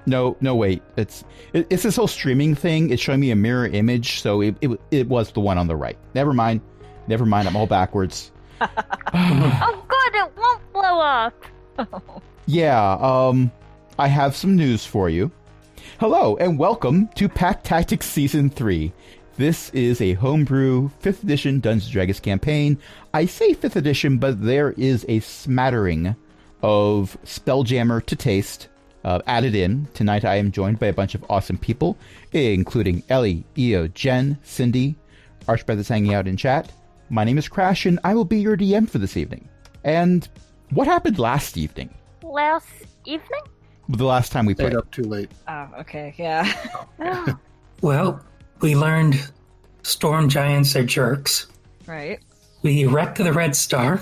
No, wait. It's this whole streaming thing. It's showing me a mirror image, so it was the one on the right. Never mind. I'm all backwards. Oh, good. It won't blow up. Yeah. I have some news for you. Hello and welcome to Pack Tactics Season 3. This is a homebrew 5th edition Dungeons & Dragons campaign. I say 5th edition, but there is a smattering of Spelljammer to taste added in. Tonight I am joined by a bunch of awesome people, including Ellie, Io, Jen, Cindy, Archbeth is hanging out in chat. My name is Crash, and I will be your DM for this evening. And what happened last evening? Last evening? The last time we played. Stayed up too late. Oh, okay, yeah. Oh, Well, we learned storm giants are jerks. Right. We wrecked the Red Star.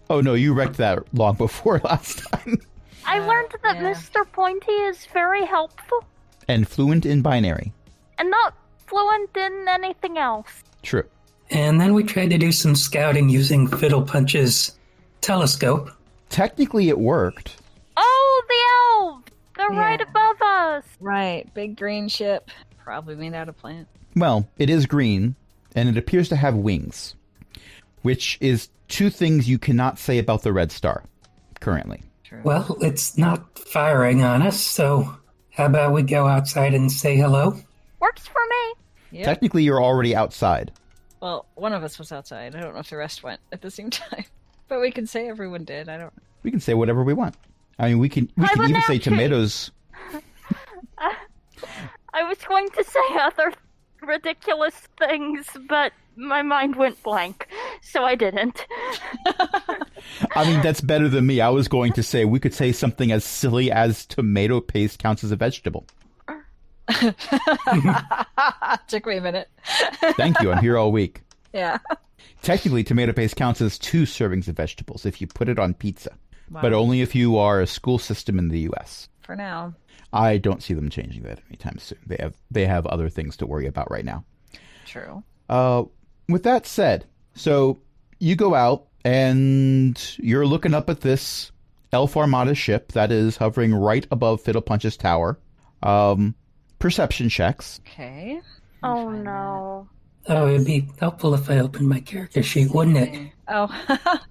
Oh no, you wrecked that long before last time. I learned that yeah. Mr. Pointy is very helpful And fluent in binary. and not fluent in anything else. True. And then we tried to do some scouting using Fiddle Punch's telescope. Technically it worked. Oh, the elves! They're Yeah. right above us. Right, big green ship. Probably made out of plant. Well, it is green, and it appears to have wings. Which is two things you cannot say about the Red Star, currently. True. Well, it's not firing on us, so how about we go outside and say hello? Works for me. Yep. Technically you're already outside. Well, one of us was outside. I don't know if the rest went at the same time. But we can say everyone did. I don't know. We can say whatever we want. I mean, we can I would even say actually- tomatoes. I was going to say other ridiculous things, but my mind went blank, so I didn't. I mean, that's better than me. I was going to say we could say something as silly as tomato paste counts as a vegetable. Took me a minute. Thank you. I'm here all week. Yeah. Technically, tomato paste counts as 2 servings of vegetables if you put it on pizza. Wow. But only if you are a school system in the U.S. For now. I don't see them changing that anytime soon. They have other things to worry about right now. True. With that said, so you go out and you're looking up at this Elf Armada ship that is hovering right above Fiddle Punch's tower. Perception checks. Okay. Oh Find no. Oh, it'd be helpful if I opened my character sheet, wouldn't it? Oh.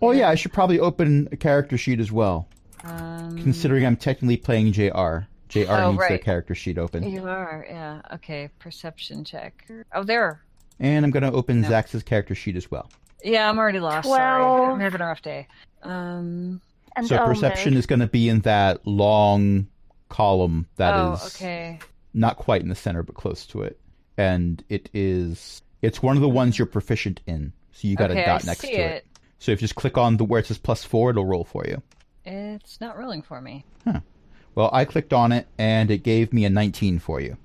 Oh yeah, I should probably open a character sheet as well, considering I'm technically playing JR. JR Oh, needs their right. character sheet open. You are, yeah. Okay, perception check. Oh, there. And I'm going to open No. Zax's character sheet as well. Yeah, I'm already lost. Sorry. 12. I'm having a rough day. And So perception is going to be in that long column that is okay. not quite in the center, but close to it. And it's one of the ones you're proficient in. So you got Okay, a dot I next see to it. So if you just click on the where it says +4, it'll roll for you. It's not rolling for me. Well, I clicked on it and it gave me a 19 for you.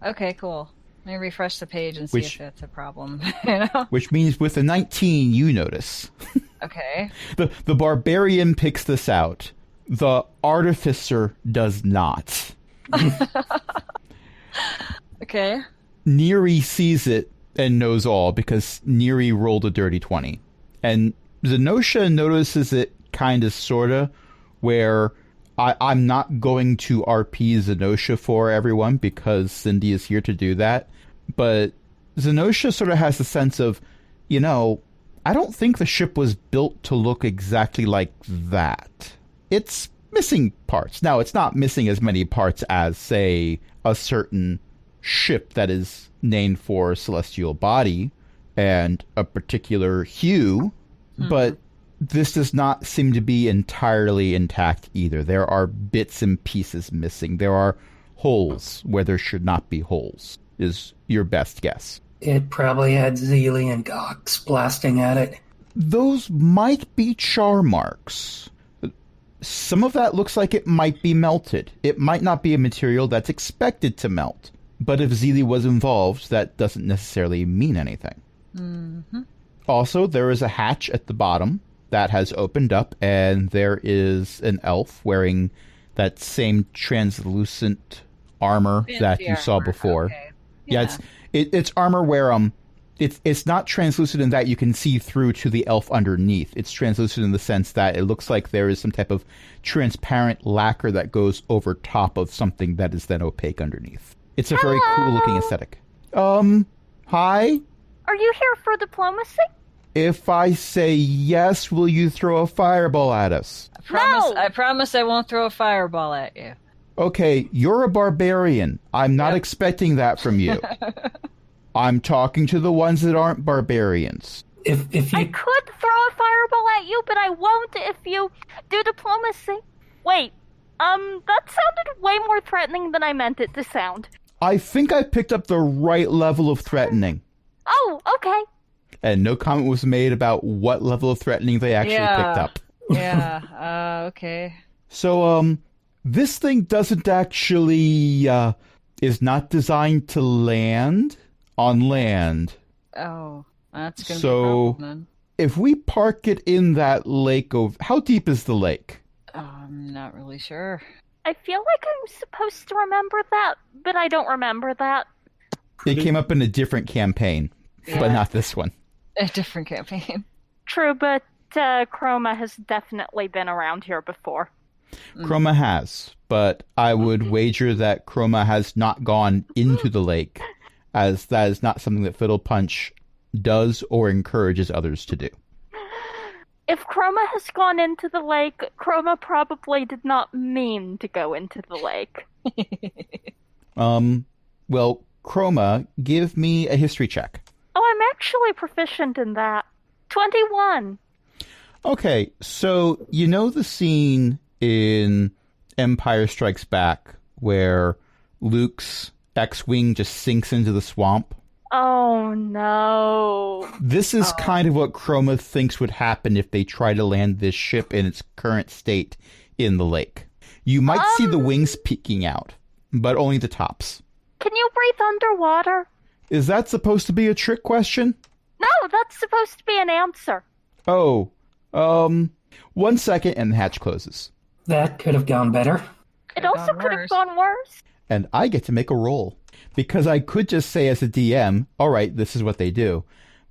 Okay, cool. Let me refresh the page and see Which- if that's a problem. You know? Which means with the 19, you notice. Okay. The barbarian picks this out. The artificer does not. Okay. Neri sees it and knows all because Neri rolled a dirty 20. And Zenosha notices it kind of, sort of, where I'm not going to RP Zenosha for everyone because Cindy is here to do that. But Zenosha sort of has the sense of, I don't think the ship was built to look exactly like that. It's missing parts. Now, it's not missing as many parts as, say, a certain ship that is named for a celestial body and a particular hue, but this does not seem to be entirely intact either. There are bits and pieces missing. There are holes where there should not be holes, is your best guess. It probably had Zeely and Gox blasting at it. Those might be char marks. Some of that looks like it might be melted. It might not be a material that's expected to melt. But if Zeely was involved, that doesn't necessarily mean anything. Mm-hmm. Also, there is a hatch at the bottom that has opened up, and there is an elf wearing that same translucent armor that you saw before. Okay. Yeah, it's armor where it's not translucent in that you can see through to the elf underneath. It's translucent in the sense that it looks like there is some type of transparent lacquer that goes over top of something that is then opaque underneath. It's a very cool looking aesthetic. Hi? Are you here for diplomacy? If I say yes, will you throw a fireball at us? I promise I won't throw a fireball at you. Okay, you're a barbarian. I'm not Yep. expecting that from you. I'm talking to the ones that aren't barbarians. If I you could throw a fireball at you, but I won't if you do diplomacy. Wait, that sounded way more threatening than I meant it to sound. I think I picked up the right level of threatening. Oh, okay. And no comment was made about what level of threatening they actually picked up. Yeah, okay. So, this thing doesn't actually, is not designed to land on land. Oh, that's going to So- be a problem then. If we park it in that lake how deep is the lake? I'm not really sure. I feel like I'm supposed to remember that, but I don't remember that. It came up in a different campaign, but not this one. A different campaign. True, but Chroma has definitely been around here before. Chroma has, but I would wager that Chroma has not gone into the lake, as that is not something that Fiddle Punch does or encourages others to do. If Chroma has gone into the lake, Chroma probably did not mean to go into the lake. Well, Chroma, give me a history check. Oh, I'm actually proficient in that. 21. Okay, so you know the scene in Empire Strikes Back where Luke's X-Wing just sinks into the swamp? Oh, no. This is kind of what Chroma thinks would happen if they try to land this ship in its current state in the lake. You might see the wings peeking out, but only the tops. Can you breathe underwater? Is that supposed to be a trick question? No, that's supposed to be an answer. Oh, 1 second and the hatch closes. that could have gone better. It also could have gone worse. And I get to make a roll. Because I could just say as a DM, all right, this is what they do.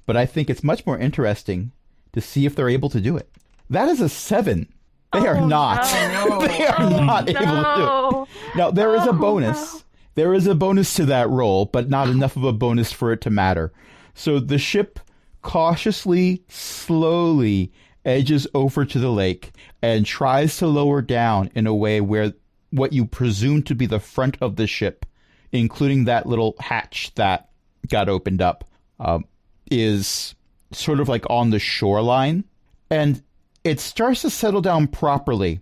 But I think it's much more interesting to see if they're able to do it. That is a 7. They are not. no. They are not able to do it. Now, there is a bonus. No. There is a bonus to that roll, but not enough of a bonus for it to matter. So the ship cautiously, slowly edges over to the lake and tries to lower down in a way where what you presume to be the front of the ship, including that little hatch that got opened up, is sort of like on the shoreline. And it starts to settle down properly.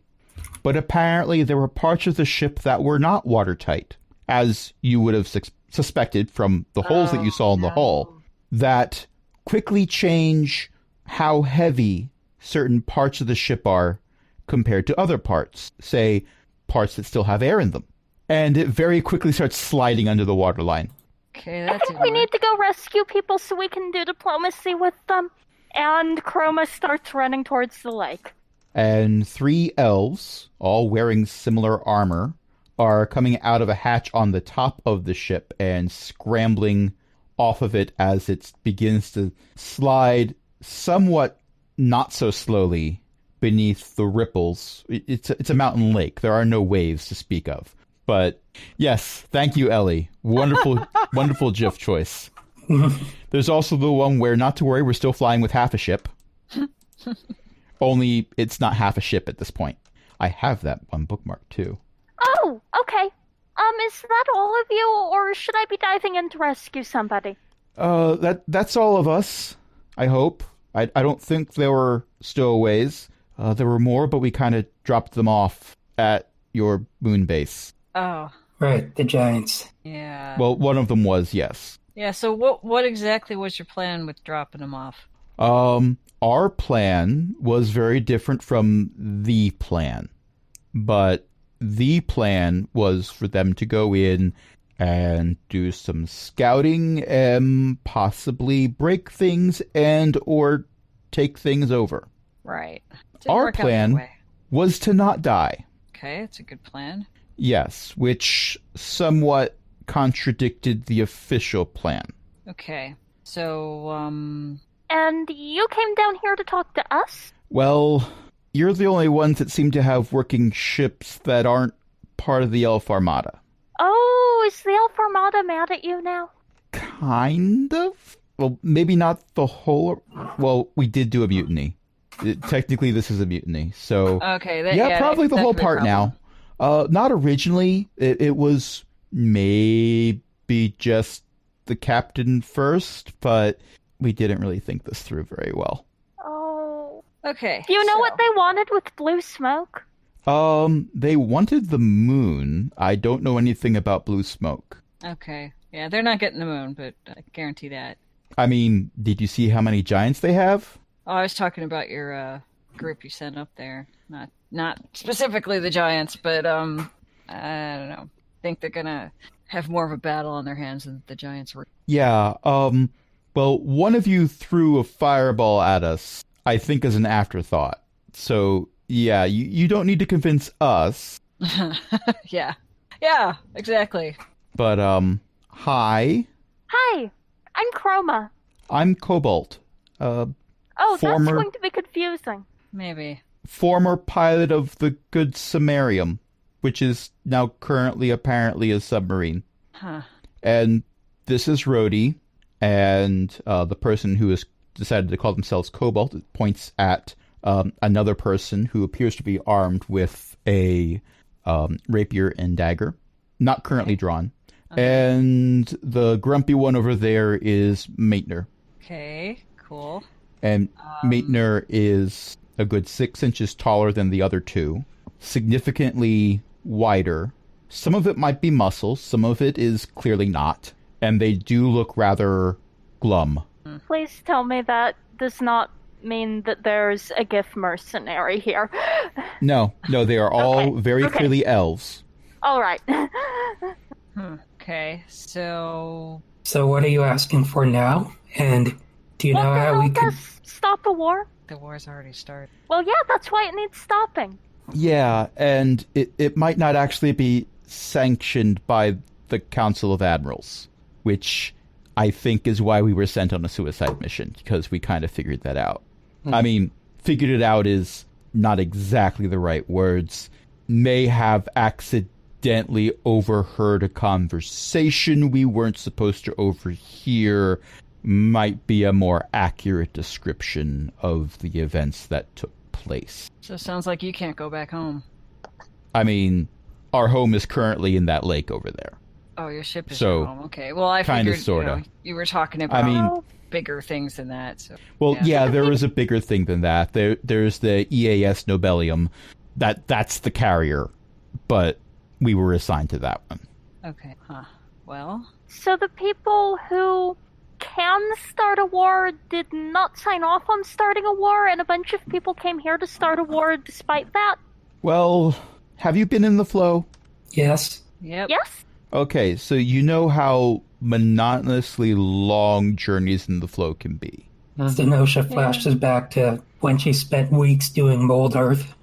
But apparently there were parts of the ship that were not watertight, as you would have suspected from the holes that you saw in the hull, that quickly change how heavy certain parts of the ship are compared to other parts, say parts that still have air in them. And it very quickly starts sliding under the waterline. Okay, I that's think we need to go rescue people so we can do diplomacy with them. And Chroma starts running towards the lake. And 3 elves, all wearing similar armor, are coming out of a hatch on the top of the ship and scrambling off of it as it begins to slide somewhat not so slowly beneath the ripples. It's a mountain lake. There are no waves to speak of. But yes, thank you, Ellie. Wonderful, wonderful GIF choice. There's also the one where, not to worry, we're still flying with half a ship. Only it's not half a ship at this point. I have that one bookmarked too. Oh, okay. Is that all of you, or should I be diving in to rescue somebody? That's all of us, I hope. I don't think there were stowaways. There were more, but we kind of dropped them off at your moon base. Oh, Right, the giants. yeah. Well, one of them was, yes. Yeah, so what exactly was your plan with dropping them off? Our plan was very different from the plan. But the plan was for them to go in and do some scouting and possibly break things and or take things over. Right. Didn't Our work out that plan way. was to not die. Okay, it's a good plan. Yes, which somewhat contradicted the official plan. Okay. So, And you came down here to talk to us? Well, you're the only ones that seem to have working ships that aren't part of the Elf Armada. Oh, is the Elf Armada mad at you now? Kind of? Well, maybe not the whole... Well, we did do a mutiny. Technically, this is a mutiny, so... okay. Yeah, probably the that whole could be a part problem. now. Not originally. It was maybe just the captain first, but we didn't really think this through very well. Oh. Okay. Do you know so- what they wanted with blue smoke? They wanted the moon. I don't know anything about blue smoke. Okay. Yeah, they're not getting the moon, but I guarantee that. I mean, did you see how many giants they have? Oh, I was talking about your group you sent up there. Not specifically the giants, but I don't know. I think they're gonna have more of a battle on their hands than the giants were. Yeah, well, one of you threw a fireball at us, I think as an afterthought. So, yeah, you don't need to convince us. Yeah. Yeah, exactly. But, hi, Hi, I'm Chroma. I'm Cobalt. Oh, Former- that's going to be confusing. Maybe. Former pilot of the Good Samarium, which is now currently apparently a submarine. Huh. And this is Rhodey, and the person who has decided to call themselves Cobalt points at another person who appears to be armed with a rapier and dagger, not currently drawn. Okay. And the grumpy one over there is Maitner. Okay, cool. And Maitner is a good 6 inches taller than the other two, significantly wider. Some of it might be muscle, some of it is clearly not. And they do look rather glum. Please tell me that does not mean that there's a GIF mercenary here. No, they are all Okay, very okay. clearly elves. All right. Okay, so So what are you asking for now? And do you What know the how hell we could... does stop a war? the war's already started. Well, yeah, that's why it needs stopping. Yeah, and it might not actually be sanctioned by the Council of Admirals, which I think is why we were sent on a suicide mission, because we kind of figured that out. I mean, figured it out is not exactly the right words. May have accidentally overheard a conversation we weren't supposed to overhear, might be a more accurate description of the events that took place. So it sounds like you can't go back home. I mean, our home is currently in that lake over there. Oh, your ship is So, your home. Okay. Well, I kinda, figured sorta. You were talking about mean- Oh, bigger things than that. So Well, Yeah. yeah, there was a bigger thing than that. There's the EAS Nobelium. That's the carrier, but we were assigned to that one. okay. Huh. Well, so the people who can start a war did not sign off on starting a war, and a bunch of people came here to start a war despite that? Well, have you been in the flow? Yes? yep. Yes? Okay, so you know how monotonously long journeys in the flow can be. Zenosha flashes back to when she spent weeks doing mold earth.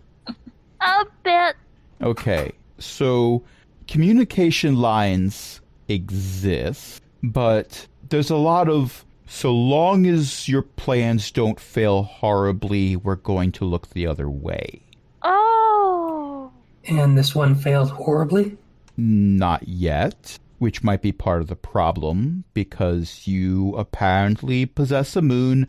A bit. Okay, so communication lines exist, but there's a lot of, so long as your plans don't fail horribly, we're going to look the other way. Oh. And this one failed horribly? Not yet, which might be part of the problem, because you apparently possess a moon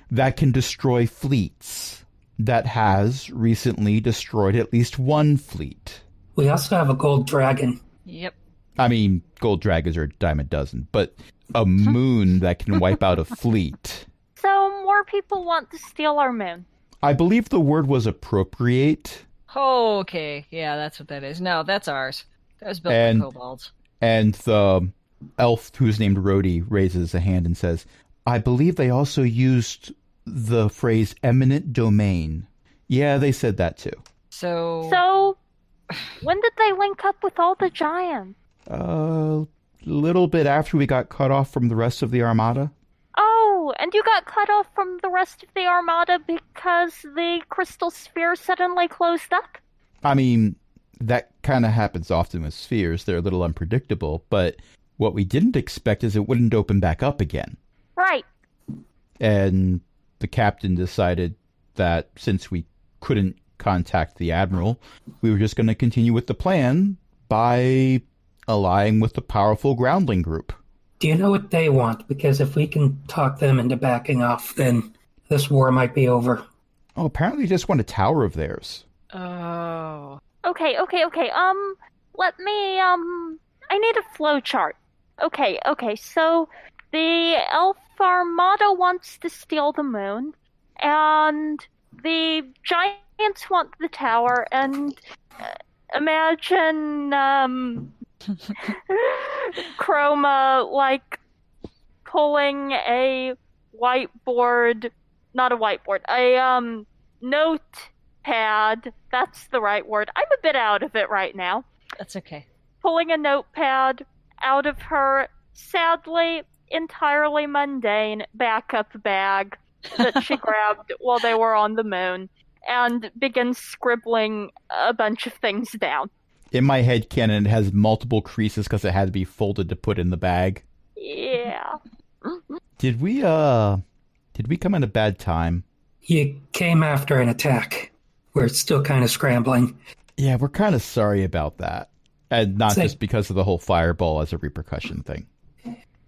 that can destroy fleets, that has recently destroyed at least one fleet. We also have a gold dragon. Yep. I mean, gold dragons are a dime a dozen, but a moon that can wipe out a fleet. So more people want to steal our moon. I believe the word was appropriate, Oh, okay. Yeah, that's what that is. No, that's ours. That was built And- by kobolds. and the elf who's named Rhodey raises a hand and says, I believe they also used the phrase eminent domain. Yeah, they said that too. So, when did they link up with all the giants? A little bit after we got cut off from the rest of the Armada. Oh, and you got cut off from the rest of the Armada because the crystal sphere suddenly closed up? I mean, that kind of happens often with spheres. They're a little unpredictable, but what we didn't expect is it wouldn't open back up again. Right. And the captain decided that since we couldn't contact the admiral, we were just going to continue with the plan by allying with the powerful groundling group. Do you know what they want? Because if we can talk them into backing off, then this war might be over. Oh, apparently they just want a tower of theirs. Oh. Okay. Let me, I need a flowchart. Okay, so the Elf Armada wants to steal the moon, and the Giants want the tower, and imagine, Chroma, like, pulling a whiteboard, not a whiteboard, a, notepad, that's the right word. I'm a bit out of it right now. That's okay. Pulling a notepad out of her, sadly, entirely mundane backup bag that she grabbed while they were on the moon, and begins scribbling a bunch of things down. In my head canon, it has multiple creases because it had to be folded to put in the bag. Yeah. Did we come at a bad time? You came after an attack. We're still kind of scrambling. Yeah, we're kind of sorry about that. And not Say- just because of the whole fireball as a repercussion thing.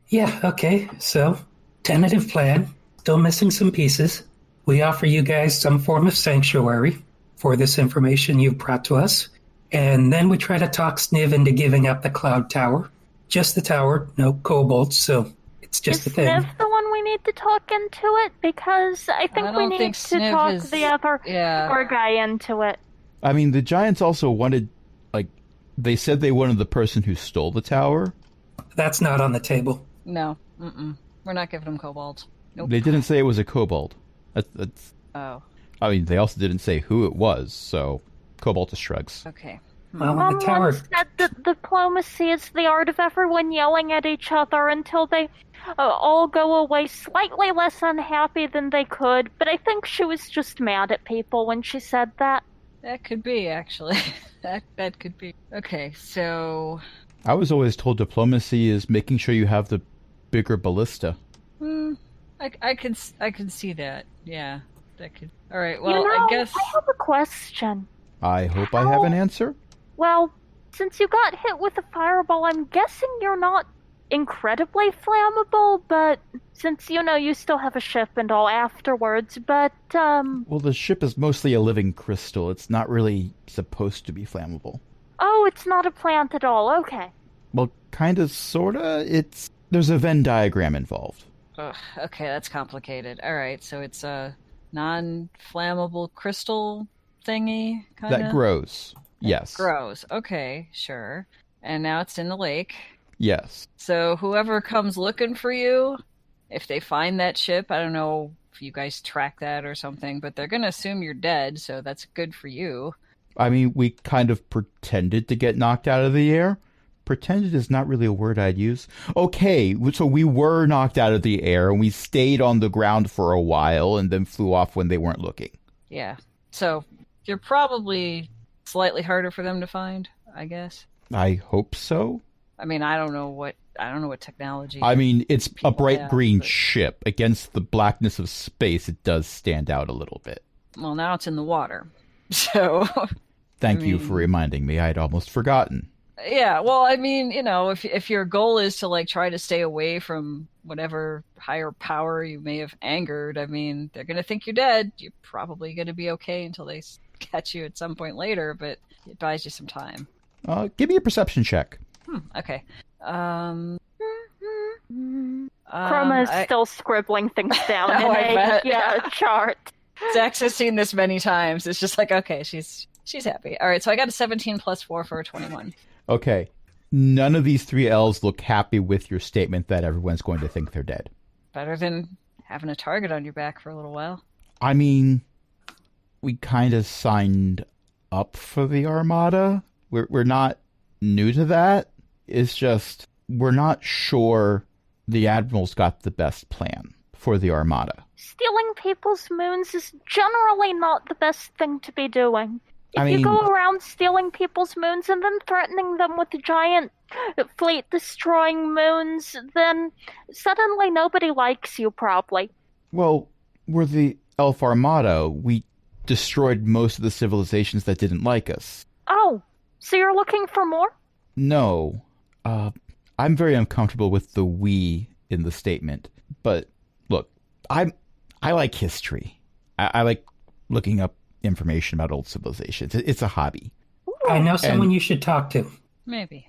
Yeah, okay. So, tentative plan. Still missing some pieces. We offer you guys some form of sanctuary for this information you've brought to us. And then we try to talk Sniv into giving up the cloud tower. Just the tower, no kobolds, so it's just Is a thing. Sniv the one we need to talk into it? Because I think I we don't need think to Sniv talk is- the other yeah. poor guy into it. I mean, the Giants also wanted, like, they said they wanted the person who stole the tower. That's not on the table. No. Mm-mm. We're not giving them kobolds. Nope. They didn't say it was a kobold. That's, Oh. I mean, they also didn't say who it was, so Cobalt just shrugs. Okay. Well, Mom the tower... once said that diplomacy is the art of everyone yelling at each other until they all go away slightly less unhappy than they could, but I think she was just mad at people when she said that. That could be, actually. that could be. Okay, so... I was always told diplomacy is making sure you have the bigger ballista. I can see that. Yeah, that could... Alright, well, you know, I guess... I have a question. I hope I have an answer. Well, since you got hit with a fireball, I'm guessing you're not incredibly flammable, but since, you still have a ship and all afterwards, but, Well, the ship is mostly a living crystal. It's not really supposed to be flammable. oh, it's not a plant at all, okay. Well, kind of, sorta. There's a Venn diagram involved. Ugh, okay, that's complicated. Alright, so it's a non-flammable crystal thingy, kind of? That grows. Yes. Grows. Okay, sure. And now it's in the lake. Yes. So whoever comes looking for you, if they find that ship, I don't know if you guys track that or something, but they're going to assume you're dead, so that's good for you. I mean, we kind of pretended to get knocked out of the air. Pretended is not really a word I'd use. Okay, so we were knocked out of the air, and we stayed on the ground for a while, and then flew off when they weren't looking. Yeah. So you're probably slightly harder for them to find, I guess. I hope so. I mean, I don't know what technology. I mean, it's a people bright have, green but- ship. Against the blackness of space, it does stand out a little bit. Well, now it's in the water. So Thank I you mean- for reminding me. I'd almost forgotten. yeah, well, I mean, if your goal is to like try to stay away from whatever higher power you may have angered, I mean, they're going to think you're dead. You're probably going to be okay until they catch you at some point later, but it buys you some time. Give me a perception check. Okay. Chroma is still scribbling things down Oh, I in bet. a chart. Zax has seen this many times. It's just like, okay, she's happy. All right, so I got a 17 plus 4 for a 21. Okay. None of these three elves look happy with your statement that everyone's going to think they're dead. Better than having a target on your back for a little while. I mean, we kind of signed up for the Armada. We're not new to that. It's just we're not sure the Admiral's got the best plan for the Armada. Stealing people's moons is generally not the best thing to be doing. If I you mean, go around stealing people's moons and then threatening them with the giant fleet-destroying moons, then suddenly nobody likes you, probably. well, we're the Elf Armada. We destroyed most of the civilizations that didn't like us. Oh, so you're looking for more? No. I'm very uncomfortable with the we in the statement. But look, I like history. I like looking up information about old civilizations. It's a hobby. I know someone you should talk to. Maybe.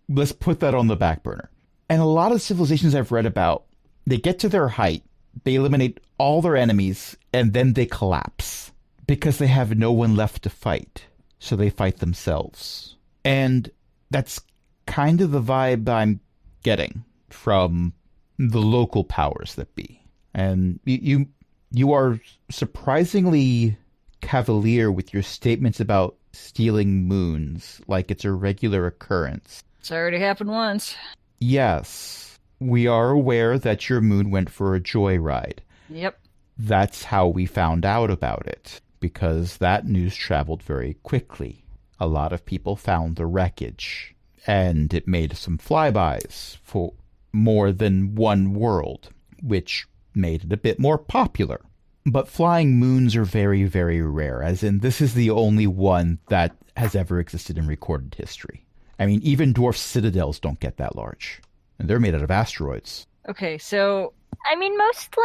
Let's put that on the back burner. And a lot of civilizations I've read about, they get to their height, they eliminate all their enemies, and then they collapse because they have no one left to fight. So they fight themselves. And that's kind of the vibe I'm getting from the local powers that be. And you are surprisingly cavalier with your statements about stealing moons, like it's a regular occurrence. It's already happened once. Yes, we are aware that your moon went for a joyride. Yep. That's how we found out about it, because that news traveled very quickly. A lot of people found the wreckage, and it made some flybys for more than one world, which made it a bit more popular. But flying moons are very, very rare, as in this is the only one that has ever existed in recorded history. I mean, even dwarf citadels don't get that large, and they're made out of asteroids. Okay, so Mostly,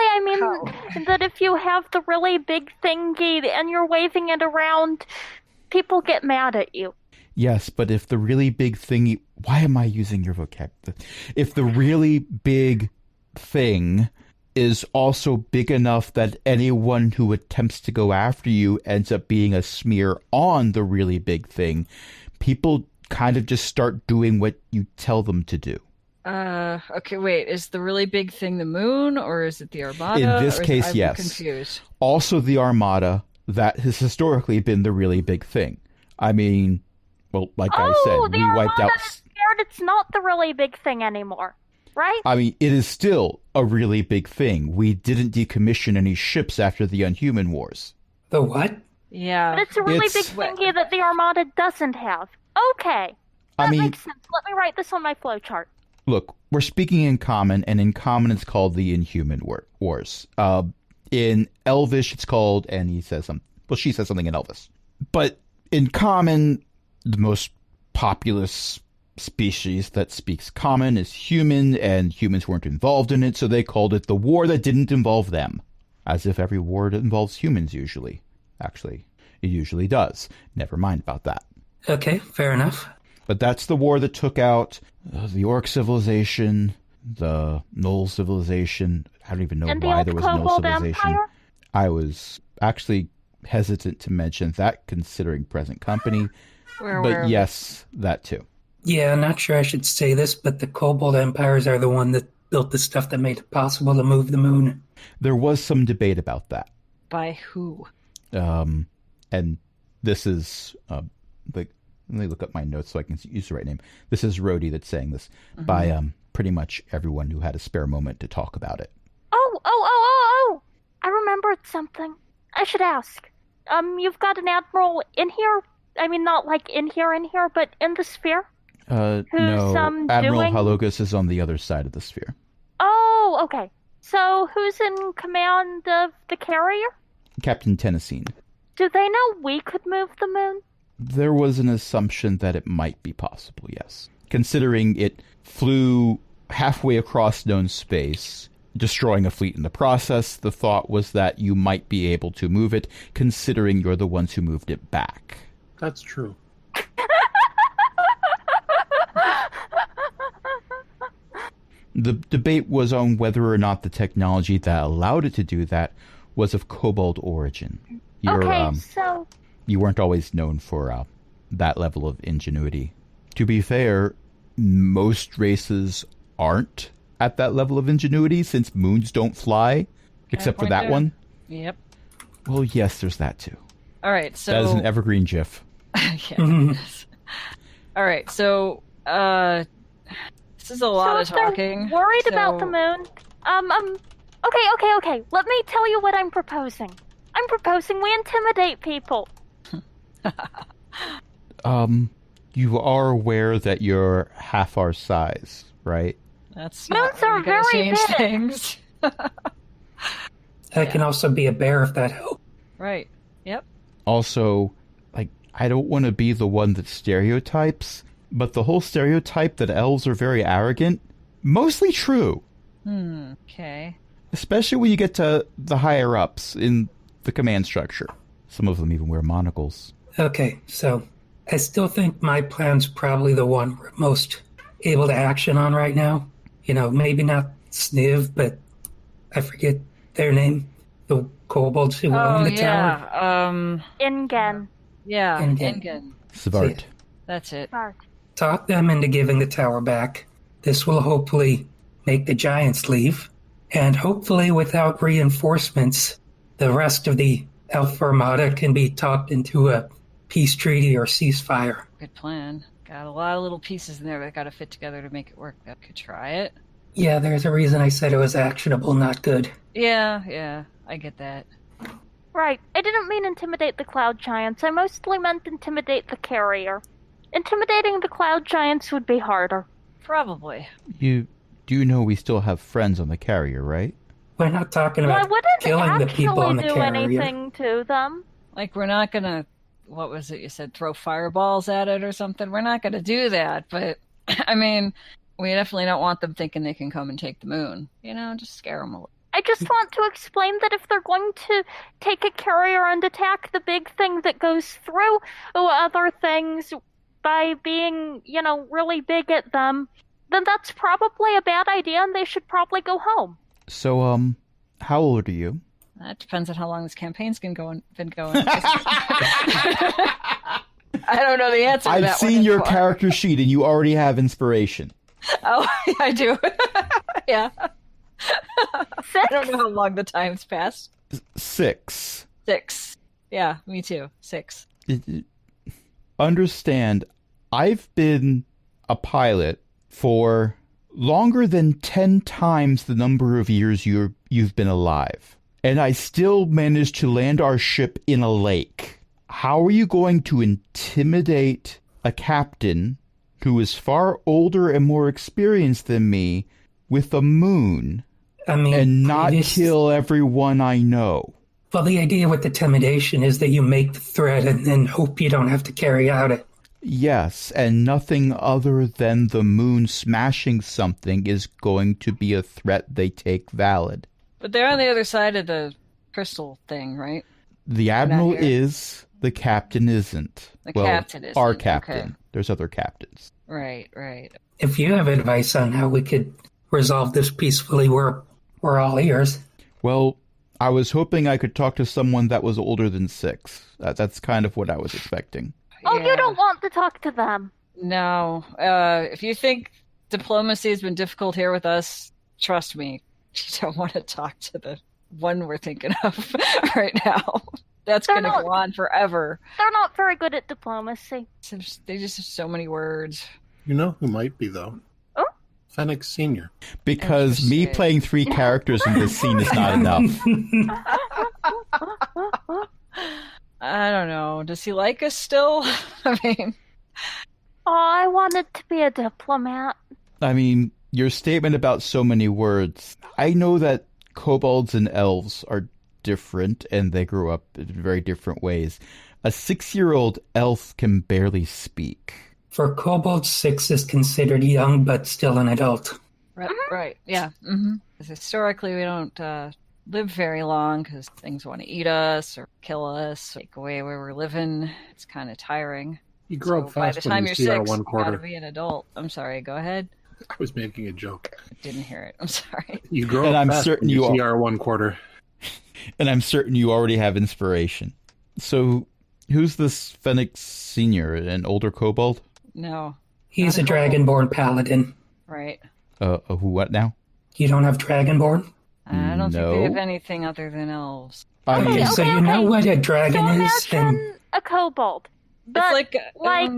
that if you have the really big thingy and you're waving it around, people get mad at you. Yes, but if the really big thing... Why am I using your vocabulary? If the really big thing is also big enough that anyone who attempts to go after you ends up being a smear on the really big thing, people kind of just start doing what you tell them to do. Okay, wait, is the really big thing the moon, or is it the Armada? In this case, I'm yes. Confused. Also the Armada, that has historically been the really big thing. I mean, well, like I said, the we wiped Armada out... is scared it's not the really big thing anymore, right? I mean, it is still a really big thing. We didn't decommission any ships after the Unhuman Wars. The what? Yeah. But it's a really It's- big thingy that the Armada doesn't have. Okay, that makes sense. Let me write this on my flowchart. Look, we're speaking in common, and in common it's called the Inhuman Wars. In Elvish it's called, and he says something. Well, she says something in Elvis. But in common, the most populous species that speaks common is human, and humans weren't involved in it, so they called it the war that didn't involve them. As if every war involves humans usually. Actually, it usually does. Never mind about that. Okay, fair enough. But that's the war that took out the Orc civilization, the Knoll civilization. I don't even know And the why old there was no Kobold civilization. Empire? I was actually hesitant to mention that, considering present company. But yes, that too. Yeah, not sure I should say this, but the Kobold Empires are the one that built the stuff that made it possible to move the moon. There was some debate about that. By who? And this is let me look up my notes so I can use the right name. This is Rhodey that's saying this by pretty much everyone who had a spare moment to talk about it. Oh! I remembered something. I should ask. You've got an admiral in here? I mean, not like in here, but in the sphere? No, Admiral Halogus is on the other side of the sphere. Oh, okay. So, who's in command of the carrier? Captain Tennessee. Do they know we could move the moon? There was an assumption that it might be possible, yes. Considering it flew halfway across known space, destroying a fleet in the process, the thought was that you might be able to move it, considering you're the ones who moved it back. That's true. The debate was on whether or not the technology that allowed it to do that was of kobold origin. So... You weren't always known for that level of ingenuity. To be fair, most races aren't at that level of ingenuity since moons don't fly, except for that one. Yep. Well, yes, there's that too. All right, so... That is an evergreen GIF. Yes. All right, so this is a lot of talking. They're worried about the moon. Okay. Let me tell you what I'm proposing. I'm proposing we intimidate people. You are aware that you're half our size, right? That's Moons not really are gonna very change big. things. I can also be a bear if that helps. Right. Yep. Also, like, I don't want to be the one that stereotypes, but the whole stereotype that elves are very arrogant, mostly true. Okay. Especially when you get to the higher ups in the command structure. Some of them even wear monocles. Okay, so I still think my plan's probably the one we're most able to action on right now. You know, maybe not Sniv, but I forget their name. The kobolds who own the tower. Ingen. Yeah. Ingen. Ingen. Svart. That's it. Smart. Talk them into giving the tower back. This will hopefully make the giants leave. And hopefully without reinforcements, the rest of the Elf Armada can be talked into a peace treaty or ceasefire. Good plan. Got a lot of little pieces in there that got to fit together to make it work. I could try it. Yeah, there's a reason I said it was actionable, not good. Yeah, I get that. Right. I didn't mean intimidate the cloud giants. I mostly meant intimidate the carrier. Intimidating the cloud giants would be harder. Probably. You do know we still have friends on the carrier, right? We're not talking Well, I about wouldn't killing the people on the actually do carrier. anything to them. Like, we're not gonna, what was it you said, throw fireballs at it or something? We're not gonna do that, but, I mean, we definitely don't want them thinking they can come and take the moon. You know, just scare them a little. I just want to explain that if they're going to take a carrier and attack the big thing that goes through other things by being, really big at them, then that's probably a bad idea and they should probably go home. So, how old are you? That depends on how long this campaign's been going. I don't know the answer to I've that one seen your anymore. character sheet and you already have inspiration. Oh, I do. Yeah. Six? I don't know how long the time's passed. 6. 6. Yeah, me too. 6. Understand, I've been a pilot for longer than 10 times the number of years you've been alive. And I still managed to land our ship in a lake. How are you going to intimidate a captain who is far older and more experienced than me with a moon I mean, and not kill everyone I know? Well, the idea with intimidation is that you make the threat and then hope you don't have to carry out it. Yes, and nothing other than the moon smashing something is going to be a threat they take valid. But they're on the other side of the crystal thing, right? The admiral here. is, the captain isn't. The well, captain isn't, our captain. okay. There's other captains. Right. If you have advice on how we could resolve this peacefully, we're all ears. Well, I was hoping I could talk to someone that was older than 6. That's kind of what I was expecting. Oh, Yeah. you don't want to talk to them. No. If you think diplomacy has been difficult here with us, trust me, you don't want to talk to the one we're thinking of right now. That's going to go on forever. They're not very good at diplomacy. They just have so many words. You know who might be, though? Oh? Fenix Sr. Because me Interesting. playing 3 characters in this scene is not enough. I don't know. Does he like us still? I mean, Oh, I wanted to be a diplomat. I mean, your statement about so many words. I know that kobolds and elves are different and they grew up in very different ways. A 6-year-old elf can barely speak. For kobolds, 6 is considered young, but still an adult. right. Yeah. Mm-hmm. Historically, we don't live very long because things want to eat us or kill us, take away where we're living. It's kind of tiring. You grow So up by fast the time when you're you see our 6, one you gotta quarter. be an adult. I'm sorry. Go ahead. I was making a joke. Didn't hear it. I'm sorry. You grow And up I'm fast certain when you you see are- our one quarter. And I'm certain you already have inspiration. So, who's this Fenix Sr., an older kobold? No. He's a Not at all. dragonborn paladin. Right. Who, what now? You don't have dragonborn? I don't think No. they have anything other than elves. I Okay, mean, so you know what a dragon So is? And imagine a kobold, but It's like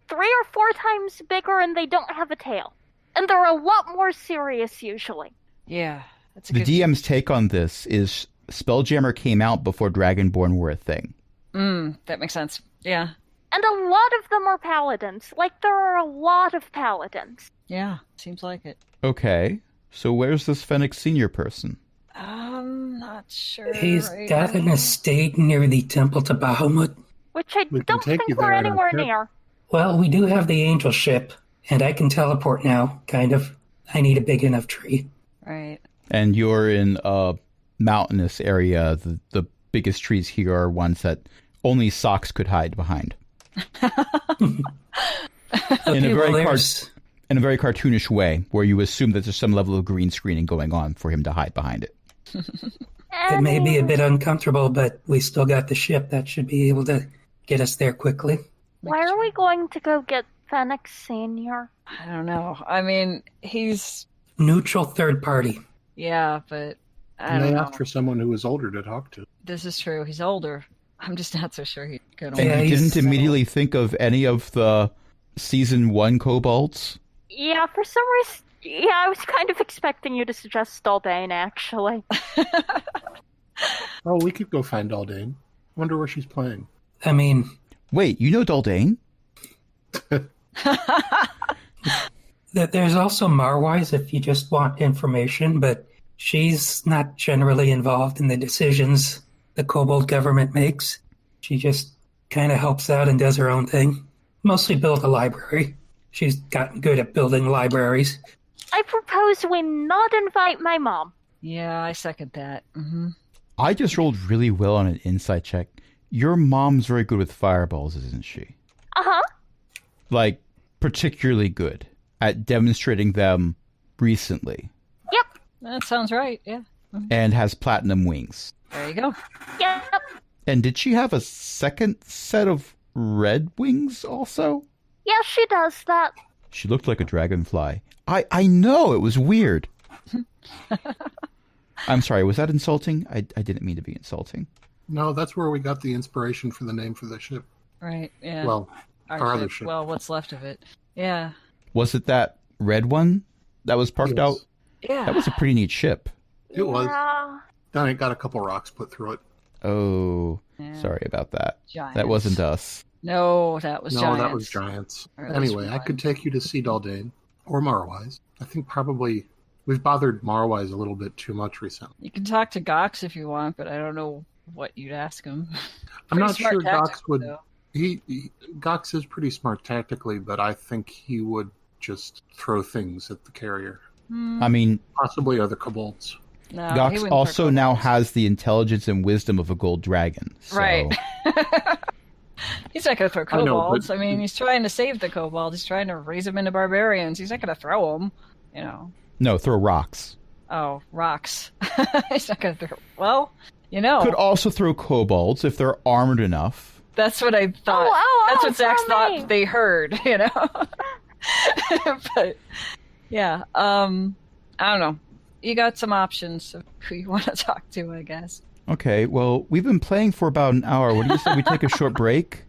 3 or 4 times bigger and they don't have a tail. And they're a lot more serious usually. yeah. That's a the good DM's take on this is Spelljammer came out before Dragonborn were a thing. That makes sense. Yeah. And a lot of them are paladins. Like, there are a lot of paladins. Yeah. Seems like it. Okay. So where's this Fennec Senior person? Not sure. He's right got an now. estate near the Temple to Bahamut. Which I We can don't take think you we're there in a anywhere ship. near. Well, we do have the angel ship, and I can teleport now, kind of. I need a big enough tree. Right. And you're in a mountainous area. The biggest trees here are ones that only socks could hide behind. in Okay, a very well, car- there's- in a very cartoonish way, where you assume that there's some level of green screening going on for him to hide behind it. It may be a bit uncomfortable, but we still got the ship that should be able to get us there quickly. Why are we going to go get Fennec Senior? I don't know. I mean, he's Neutral third party. yeah, but I And don't they know. asked for someone who was older to talk to. This is true. He's older. I'm just not so sure he's gonna. And Yeah, you he's- didn't immediately think of any of the season 1 kobolds? Yeah, for some reason. Yeah, I was kind of expecting you to suggest Daldane, actually. Oh, we could go find Aldane. Wonder where she's playing. I mean, Wait, you know Daldane? there's also Marwise if you just want information, but she's not generally involved in the decisions the Kobold government makes. She just kind of helps out and does her own thing. Mostly build a library. She's gotten good at building libraries. I propose we not invite my mom. Yeah, I second that. Hmm. I just rolled really well on an insight check. Your mom's very good with fireballs, isn't she? Uh-huh. Like, particularly good at demonstrating them recently, Yep. That sounds right. Yeah. and has platinum wings. There you go. Yep. And did she have a second set of red wings also? Yeah, she does that. She looked like a dragonfly. I know, it was weird. I'm sorry, was that insulting? I didn't mean to be insulting. No, that's where we got the inspiration for the name for the ship. Right. Yeah. Well, our other ship. Well, what's left of it? Yeah. Was it that red one that was parked Yes. out? Yeah. That was a pretty neat ship. It was. Yeah. Then it got a couple rocks put through it. Oh, Yeah. sorry about that. Giants. That wasn't us. No, that was No, giants. that was giants. Or at least Anyway, I one. could take you to see Daldane or Marwise. I think probably we've bothered Marwise a little bit too much recently. You can talk to Gox if you want, but I don't know what you'd ask him. I'm Pretty not smart sure Gox tactically, would. though. Gox is pretty smart tactically, but I think he would just throw things at the carrier. Hmm, I mean, Possibly other kobolds. no, he Gox wouldn't also throw now kobolds. has the intelligence and wisdom of a gold dragon. So. Right. He's not going to throw I know, kobolds. but- I mean, he's trying to save the kobolds. He's trying to raise them into barbarians. He's not going to throw them, you know. No, throw rocks. Oh, rocks. He's not going to throw. Well, you know, Could also throw kobolds if they're armored enough. that's what I thought. That's what Zach throw me. thought they heard, you know. But yeah, I don't know. You got some options of who you want to talk to, I guess. Okay, well, we've been playing for about an hour. What do you say we take a short break?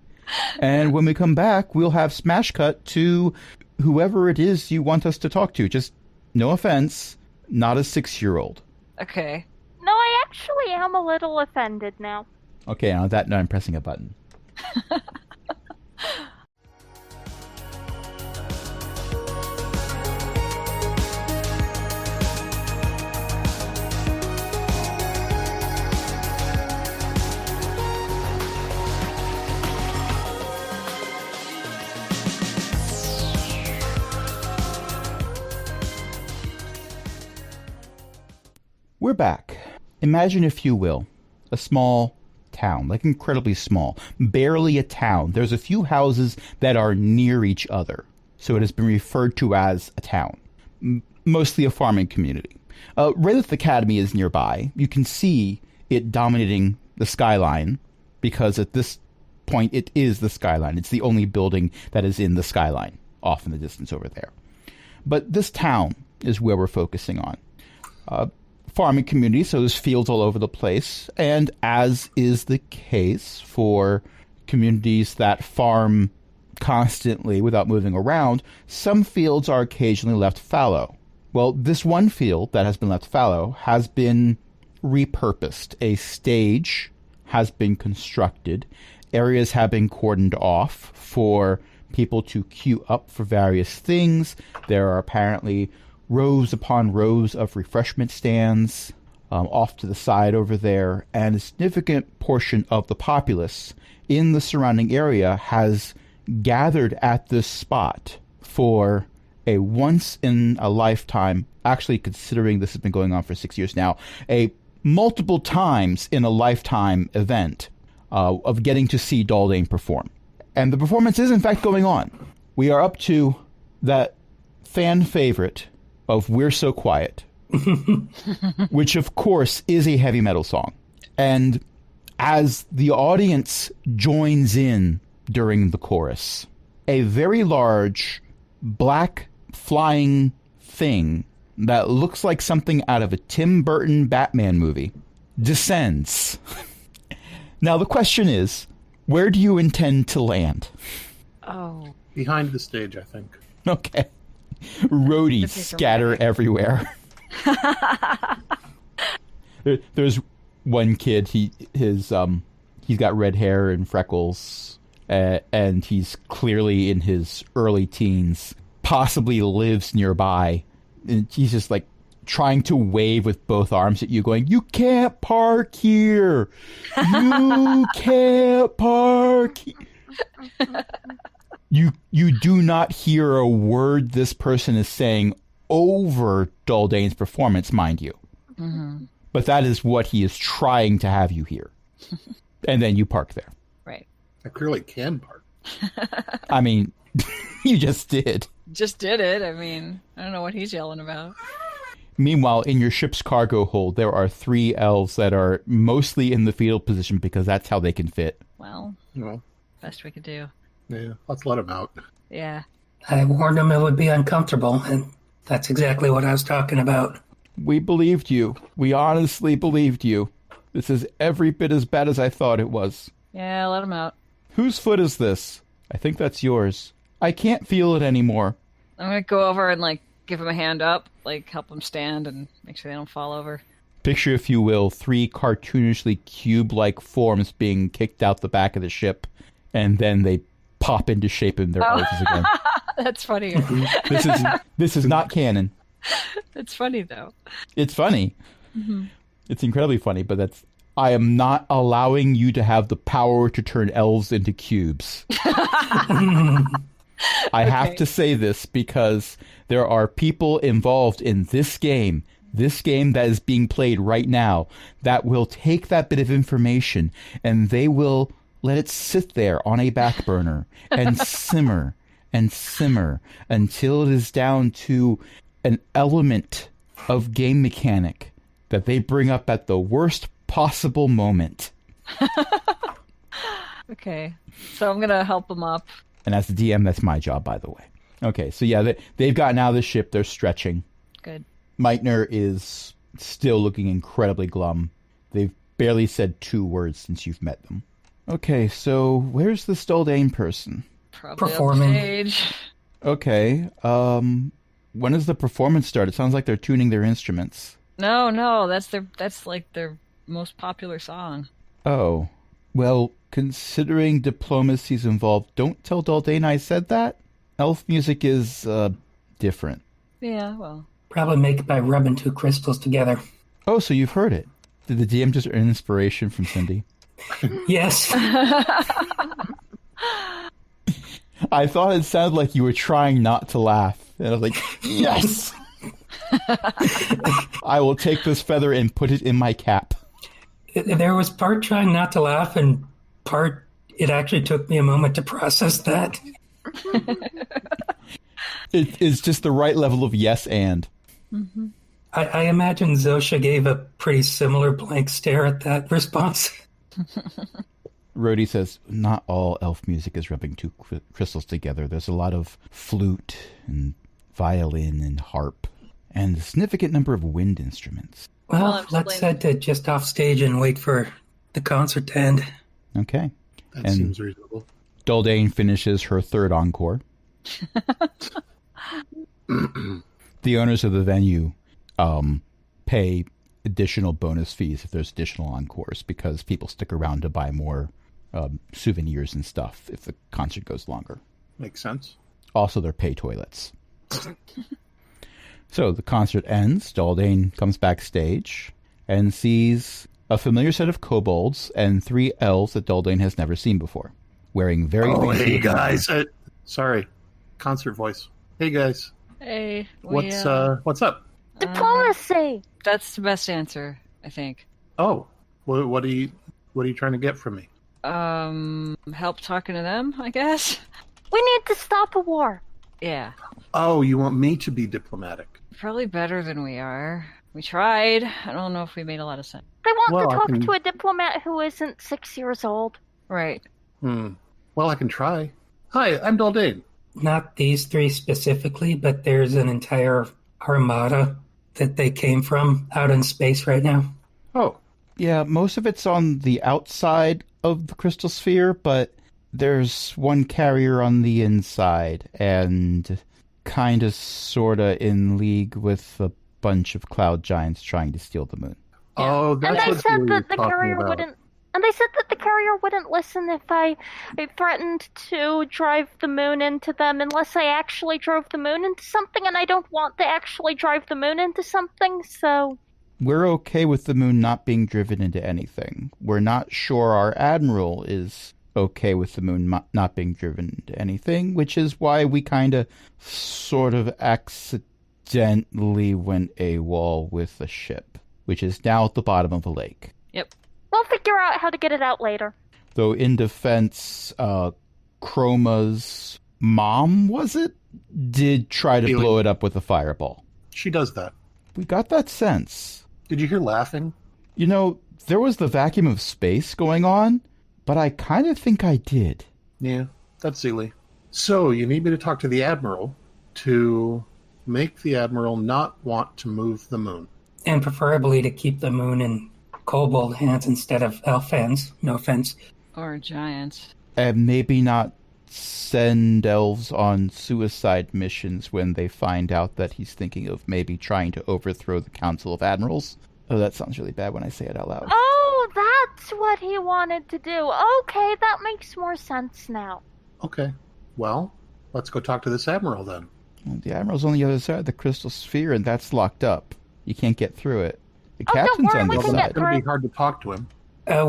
And when we come back, we'll have smash cut to whoever it is you want us to talk to. Just, no offense, not a 6-year-old. Okay. No, I actually am a little offended now. Okay, on that note, I'm pressing a button. We're back. Imagine, if you will, a small town, like incredibly small, barely a town. There's a few houses that are near each other, so it has been referred to as a town. Mostly a farming community. Raylith Academy is nearby. You can see it dominating the skyline, because at this point it is the skyline. It's the only building that is in the skyline, off in the distance over there. But this town is where we're focusing on. Farming community, so there's fields all over the place, and as is the case for communities that farm constantly without moving around, some fields are occasionally left fallow. Well, this one field that has been left fallow has been repurposed. A stage has been constructed. Areas have been cordoned off for people to queue up for various things. There are apparently rows upon rows of refreshment stands off to the side over there, and a significant portion of the populace in the surrounding area has gathered at this spot for a once-in-a-lifetime, actually considering this has been going on for 6 years now, a multiple times in a lifetime event of getting to see Daldane perform. And the performance is in fact going on. We are up to that fan favorite of We're So Quiet, which of course is a heavy metal song. And as the audience joins in during the chorus, a very large black flying thing that looks like something out of a Tim Burton Batman movie descends. Now the question is, where do you intend to land? Oh. Behind the stage, I think. Okay. Roadies scatter everywhere. There's one kid, he's got red hair and freckles, and he's clearly in his early teens, possibly lives nearby, and he's just like trying to wave with both arms at you, going, "You can't park here! You can't park here!" You do not hear a word this person is saying over Daldane's performance, mind you. Mm-hmm. But that is what he is trying to have you hear. And then you park there. Right. I clearly can park. I mean, you just did. Just did it. I mean, I don't know what he's yelling about. Meanwhile, in your ship's cargo hold, there are 3 elves that are mostly in the fetal position because that's how they can fit. Well, best we could do. Yeah, let's let him out. Yeah. I warned him it would be uncomfortable, and that's exactly what I was talking about. We believed you. We honestly believed you. This is every bit as bad as I thought it was. Yeah, let him out. Whose foot is this? I think that's yours. I can't feel it anymore. I'm gonna go over and, like, give him a hand up, like, help him stand and make sure they don't fall over. Picture, if you will, 3 cartoonishly cube-like forms being kicked out the back of the ship, and then they pop into shape in their elves again. That's funny. This is not canon. It's funny, though. It's funny. Mm-hmm. It's incredibly funny, but I am not allowing you to have the power to turn elves into cubes. I have to say this because there are people involved in this game that is being played right now, that will take that bit of information and they will let it sit there on a back burner and simmer and simmer until it is down to an element of game mechanic that they bring up at the worst possible moment. Okay, so I'm gonna help him up. And as the DM, that's my job, by the way. Okay, so yeah, they've gotten out of the ship. They're stretching. Good. Meitner is still looking incredibly glum. They've barely said 2 words since you've met them. Okay, so where's the Daldane person? Probably Performing. Up the stage. Okay, when does the performance start? It sounds like they're tuning their instruments. No, that's like their most popular song. Oh, well, considering diplomacy's involved, don't tell Daldane I said that. Elf music is, different. Yeah, well. Probably make it by rubbing 2 crystals together. Oh, so you've heard it. Did the DM just earn inspiration from Cindy? Yes. I thought it sounded like you were trying not to laugh. And I was like, yes! I will take this feather and put it in my cap. There was part trying not to laugh and part it actually took me a moment to process that. It is just the right level of yes and. Mm-hmm. I imagine Zosha gave a pretty similar blank stare at that response. Rhodey says, not all elf music is rubbing 2 crystals together. There's a lot of flute and violin and harp and a significant number of wind instruments. Well, let's head to just off stage and wait for the concert to end. Okay. That And seems reasonable. Daldane finishes her 3rd encore. The owners of the venue pay additional bonus fees if there's additional encores, because people stick around to buy more souvenirs and stuff if the concert goes longer. Makes sense. Also, they're pay toilets. So the concert ends. Daldane comes backstage and sees a familiar set of kobolds and 3 elves that Daldane has never seen before, wearing very fancy hey guys. Sorry, concert voice. Hey guys. Hey, What's up? Diplomacy! That's the best answer, I think. Oh, what are you trying to get from me? Help talking to them, I guess? We need to stop a war. Yeah. Oh, you want me to be diplomatic? Probably better than we are. We tried. I don't know if we made a lot of sense. They want Well, to I talk can- to a diplomat who isn't 6 years old. Right. Well, I can try. Hi, I'm Daldane. Not these 3 specifically, but there's an entire armada that they came from out in space right now. Oh, Yeah, most of it's on the outside of the crystal sphere, but there's one carrier on the inside, and kind of, sort of in league with a bunch of cloud giants trying to steal the moon. oh, And that's they what said we were that the talking carrier about. wouldn't. And they said that the carrier wouldn't listen if I threatened to drive the moon into them unless I actually drove the moon into something, and I don't want to actually drive the moon into something, so... We're okay with the moon not being driven into anything. We're not sure our admiral is okay with the moon not being driven into anything, which is why we kind of, sort of accidentally went AWOL with the ship, which is now at the bottom of a lake. Yep. We'll figure out how to get it out later. Though in defense, Chroma's mom, was it? Did try to Feeling- blow it up with a fireball. She does that. We got that sense. Did you hear laughing? You know, there was the vacuum of space going on, but I kind of think I did. Yeah, that's silly. So, you need me to talk to the Admiral to make the Admiral not want to move the moon. And preferably to keep the moon in kobold hands instead of elf hands. No offense. Or giants. And maybe not send elves on suicide missions when they find out that he's thinking of maybe trying to overthrow the Council of Admirals. Oh, that sounds really bad when I say it out loud. Oh, that's what he wanted to do. Okay, that makes more sense now. Okay, well, let's go talk to this Admiral then. Well, the Admiral's on the other side of the crystal sphere, and that's locked up. You can't get through it. The Oh, don't captain's worry, on we the can other get side. It's going to be hard to talk to him.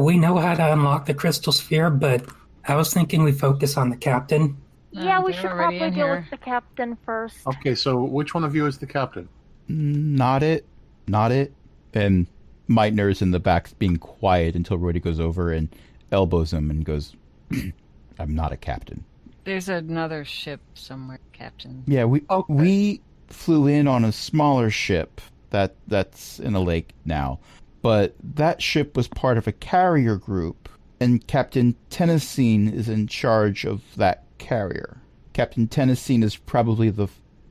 We know how to unlock the crystal sphere, but I was thinking we focus on the captain. Yeah, we They're should already probably in deal here. with the captain first. Okay, so which one of you is the captain? Not it. And Meitner's in the back being quiet until Rhodey goes over and elbows him and goes, I'm not a captain. There's another ship somewhere, Captain. Yeah, Okay. we flew in on a smaller ship that's in a lake now. But that ship was part of a carrier group, and Captain Tennessine is in charge of that carrier. Captain Tennessine is probably the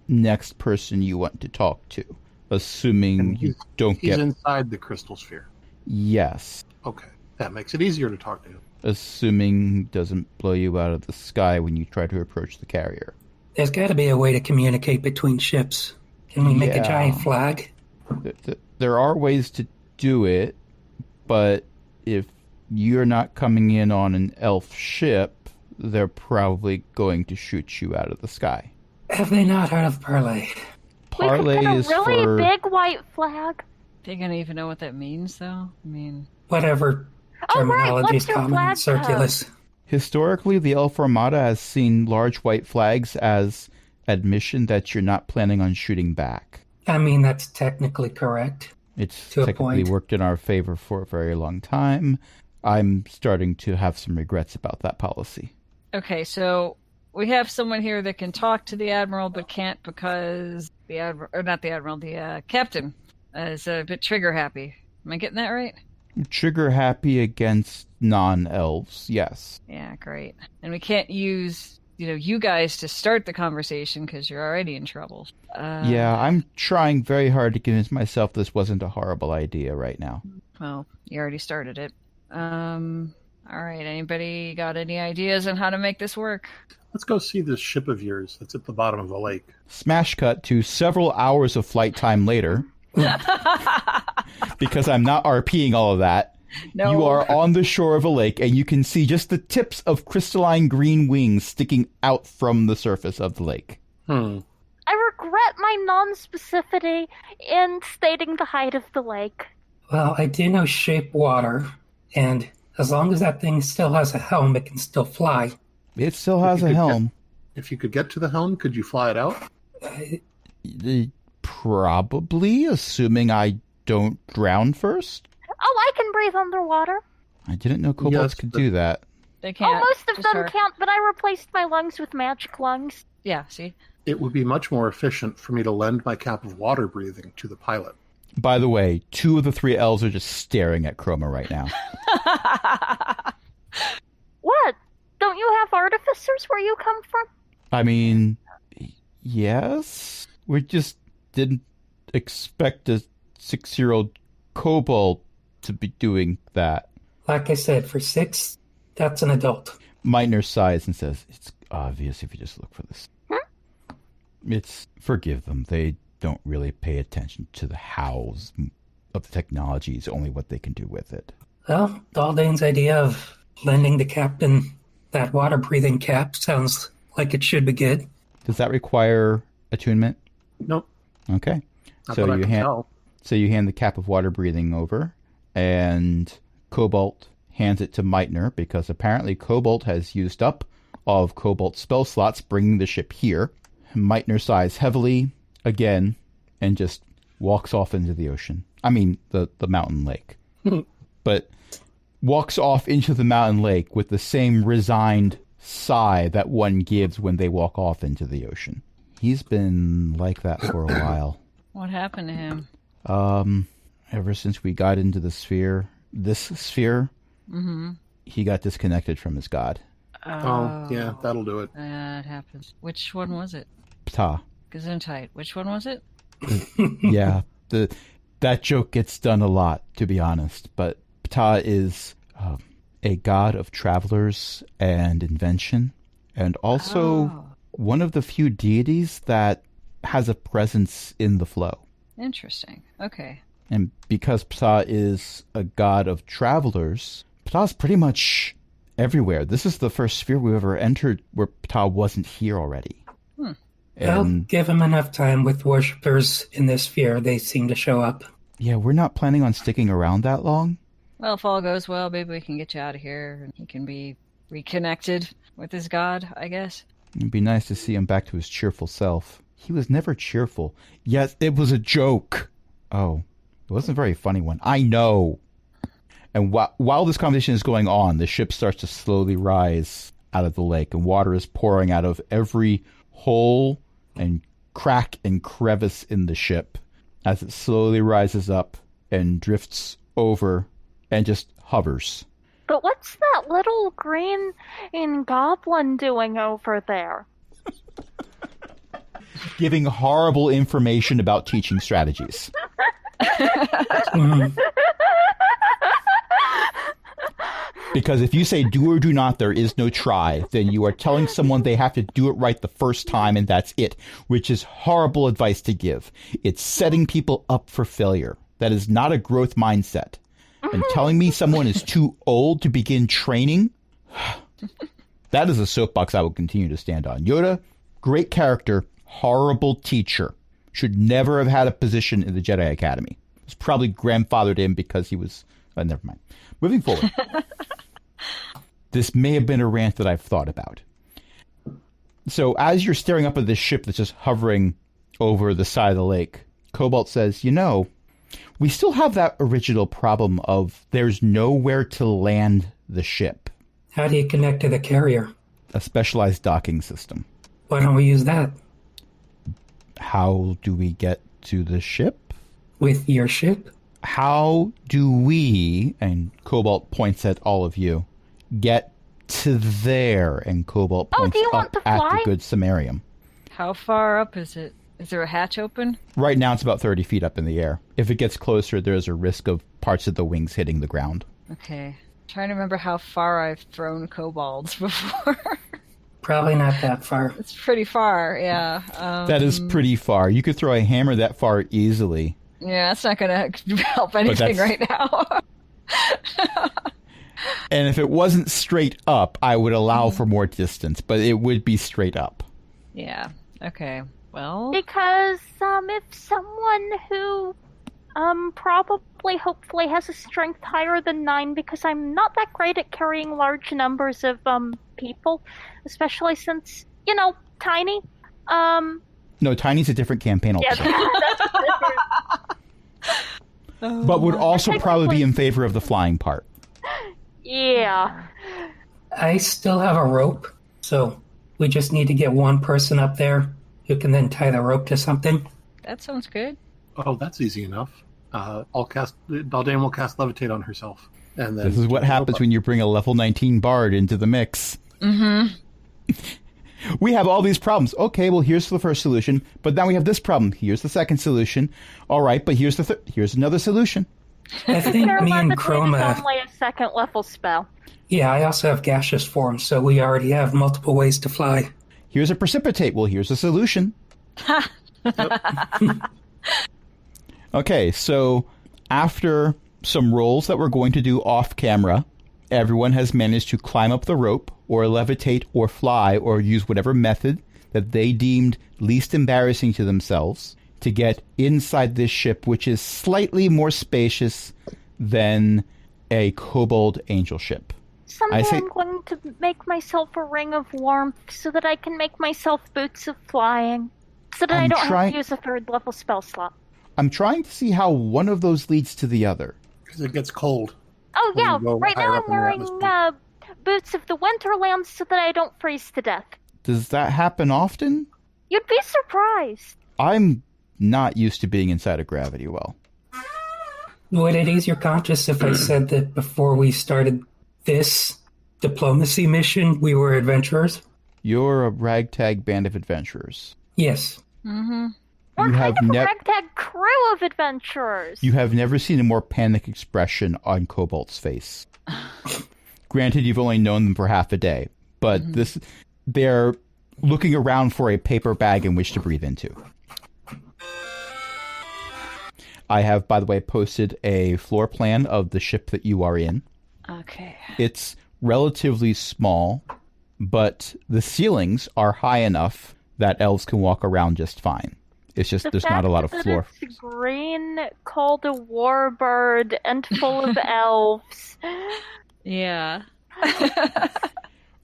next person you want to talk to, assuming And you don't He's get... inside the crystal sphere. Yes. Okay, that makes it easier to talk to him. Assuming he doesn't blow you out of the sky when you try to approach the carrier. There's got to be a way to communicate between ships. Can we make Yeah. a giant flag? There are ways to do it, but if you're not coming in on an elf ship, they're probably going to shoot you out of the sky. Have they not heard of Parlay? Parlay we could is get a really for... big white flag. They gonna even know what that means, though? I mean, Whatever Oh, right, terminology is what's your common flag and circulus. Historically, the Elf Armada has seen large white flags as admission that you're not planning on shooting back. I mean, that's technically correct. It's To a technically point. worked in our favor for a very long time. I'm starting to have some regrets about that policy. okay, so we have someone here that can talk to the Admiral, but can't because the Admiral, or not the Admiral, the Captain is a bit trigger happy. Am I getting that right? Trigger happy against non-elves, yes. Yeah, great. And we can't use, you guys to start the conversation because you're already in trouble. Yeah, I'm trying very hard to convince myself this wasn't a horrible idea right now. Well, you already started it. All right, anybody got any ideas on how to make this work? Let's go see this ship of yours that's at the bottom of the lake. Smash cut to several hours of flight time later. because I'm not RPing all of that. No. You are on the shore of a lake, and you can see just the tips of crystalline green wings sticking out from the surface of the lake. I regret my non-specificity in stating the height of the lake. Well, I do know shape water, and as long as that thing still has a helm, it can still fly. It still has a helm. If you could get to the helm, could you fly it out? Probably, assuming I don't drown first. Oh, I can breathe underwater. I didn't know kobolds Yes, could but- do that. They can't. Oh, most of just them her. can't, but I replaced my lungs with magic lungs. Yeah, see? It would be much more efficient for me to lend my cap of water breathing to the pilot. By the way, 2 of the 3 elves are just staring at Chroma right now. What? Don't you have artificers where you come from? I mean, yes? We just didn't expect a 6-year-old kobold to be doing that. Like I said, for 6, that's an adult. Meitner sighs and says, it's obvious if you just look for this. It's, forgive them, they don't really pay attention to the hows of the technology. It's only what they can do with it. Well, Daldane's idea of lending the captain that water-breathing cap sounds like it should be good. Does that require attunement? Nope. Okay. Not So that I you can tell. So you hand the cap of water breathing over, and Cobalt hands it to Meitner, because apparently Cobalt has used up all of Cobalt's spell slots, bringing the ship here. Meitner sighs heavily again and just walks off into the ocean. I mean, the mountain lake. But walks off into the mountain lake with the same resigned sigh that one gives when they walk off into the ocean. He's been like that for a while. What happened to him? Ever since we got into this sphere, he got disconnected from his god. Oh, yeah, that'll do it. That happens. Which one was it? Ptah. Gesundheit. Which one was it? Yeah, that joke gets done a lot, to be honest. But Ptah is a god of travelers and invention, and also one of the few deities that has a presence in the flow. Interesting. Okay. And because Ptah is a god of travelers, Ptah's pretty much everywhere. This is the first sphere we've ever entered where Ptah wasn't here already. Well, And give him enough time with worshippers in this sphere. They seem to show up. yeah, we're not planning on sticking around that long. Well, if all goes well, maybe we can get you out of here and he can be reconnected with his god, I guess. It'd be nice to see him back to his cheerful self. He was never cheerful. Yes, it was a joke. Oh, it wasn't a very funny one. I know. And while this conversation is going on, the ship starts to slowly rise out of the lake, and water is pouring out of every hole and crack and crevice in the ship as it slowly rises up and drifts over and just hovers. But what's that little green goblin doing over there? Giving horrible information about teaching strategies. Because if you say do or do not, there is no try, then you are telling someone they have to do it right the first time and that's it, which is horrible advice to give. It's setting people up for failure. That is not a growth mindset. And telling me someone is too old to begin training, that is a soapbox I will continue to stand on. Yoda, great character, horrible teacher. Should never have had a position in the Jedi Academy. It was probably grandfathered in because he was... never mind. Moving forward. This may have been a rant that I've thought about. So as you're staring up at this ship that's just hovering over the side of the lake, Cobalt says, we still have that original problem of there's nowhere to land the ship. How do you connect to the carrier? A specialized docking system. Why don't we use that? How do we get to the ship? With your ship? How do we, and Cobalt points at all of you, get to there? And Cobalt points do you want up to at fly? the Good Samarium. How far up is it? Is there a hatch open? Right now it's about 30 feet up in the air. If it gets closer, there's a risk of parts of the wings hitting the ground. Okay. Trying to remember how far I've thrown kobolds before. Probably not that far. It's pretty far, yeah. That is pretty far. You could throw a hammer that far easily. Yeah, that's not gonna help anything right now. And if it wasn't straight up, I would allow for more distance, but it would be straight up. Yeah. Okay. Well. Because if someone who probably hopefully has a strength higher than 9, because I'm not that great at carrying large numbers of people, especially since, tiny. No, Tiny's a different campaign Yeah, altogether. that's But would also probably be in favor of the flying part. yeah. I still have a rope, so we just need to get one person up there who can then tie the rope to something. That sounds good. Oh, that's easy enough. Daldane will cast Levitate on herself. And then This is what happens when you bring a level 19 bard into the mix. Mm-hmm. We have all these problems. Okay, well, here's the first solution, but now we have this problem. Here's the second solution. All right, but here's here's another solution. I think Their me and levitate Chroma... is only a second level spell. Yeah, I also have gaseous form, so we already have multiple ways to fly. Here's a precipitate. Well, here's a solution. Okay, so after some rolls that we're going to do off camera, everyone has managed to climb up the rope or levitate or fly or use whatever method that they deemed least embarrassing to themselves to get inside this ship, which is slightly more spacious than a kobold angel ship. Someday I'm going to make myself a ring of warmth so that I can make myself boots of flying. So that I don't have to use a third level spell slot. I'm trying to see how one of those leads to the other. Because it gets cold. Oh When yeah, you go right higher now up I'm in the wearing atmosphere. boots of the Winterlands so that I don't freeze to death. Does that happen often? You'd be surprised. I'm not used to being inside of gravity well. Would it ease your conscience if I said that before we started this diplomacy mission, we were adventurers? You're a ragtag band of adventurers. Yes. Mm-hmm. We're You have kind of a ne- ragtag crew of adventurers. You have never seen a more panic expression on Cobalt's face. Granted, you've only known them for half a day, but they're looking around for a paper bag in which to breathe into. I have, by the way, posted a floor plan of the ship that you are in. Okay. It's relatively small, but the ceilings are high enough that elves can walk around just fine. It's just there's not a lot of floor. It's green, called a warbird, and full of elves. Yeah.